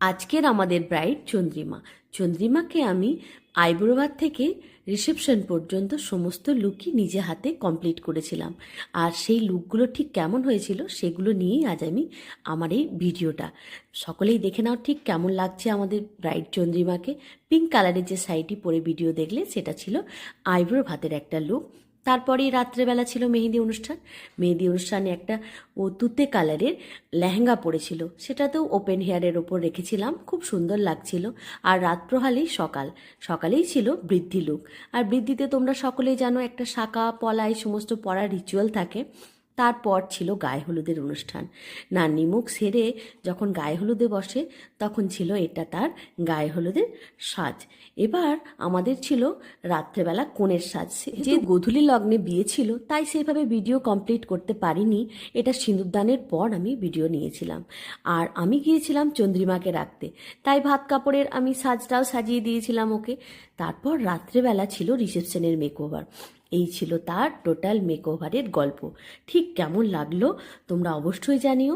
আজকের আমাদের ব্রাইড চন্দ্রিমা। চন্দ্রিমাকে আমি আইব্রোভার থেকে রিসেপশন পর্যন্ত সমস্ত লুকই নিজে হাতে কমপ্লিট করেছিলাম। আর সেই লুকগুলো ঠিক কেমন হয়েছিল সেগুলো নিয়েই আজ আমি আমার এই ভিডিওটা। সকলেই দেখে নাও ঠিক কেমন লাগছে আমাদের ব্রাইড চন্দ্রিমাকে। পিঙ্ক কালারের যে শাড়িটি পরে ভিডিও দেখলে সেটা ছিল আইব্রো ভাতের একটা লুক। তারপরেই রাত্রেবেলা ছিল মেহেদি অনুষ্ঠান। মেহেদি অনুষ্ঠানে একটা ও তুতে কালারের লেহেঙ্গা পরেছিল, সেটাতেও ওপেন হেয়ারের ওপর রেখেছিলাম, খুব সুন্দর লাগছিল। আর রাত প্রহালেই সকালেই ছিল বৃদ্ধি লুক। আর বৃদ্ধিতে তোমরা সকলেই জানো একটা শাঁখা পলা এই সমস্ত পরার রিচুয়াল থাকে। তারপর ছিল গায়ে হলুদের অনুষ্ঠান। নান্নি মুখ সেরে যখন গায়ে হলুদে বসে তখন ছিল এটা তার গায়ে হলুদের সাজ। এবার আমাদের ছিল রাত্রেবেলা কনের সাজ। যে গোধূলি লগ্নে বিয়ে ছিল তাই সেভাবে ভিডিও কমপ্লিট করতে পারিনি। এটা সিঁদুরদানের পর আমি ভিডিও নিয়েছিলাম। আর আমি গিয়েছিলাম চন্দ্রিমাকে রাখতে, তাই ভাত কাপড়ের আমি সাজটাও সাজিয়ে দিয়েছিলাম ওকে। তারপর রাত্রেবেলা ছিল রিসেপশনের মেকওভার। এই ছিল তার টোটাল মেকওভারের গল্প। ঠিক কেমন লাগলো তোমরা অবশ্যই জানিও।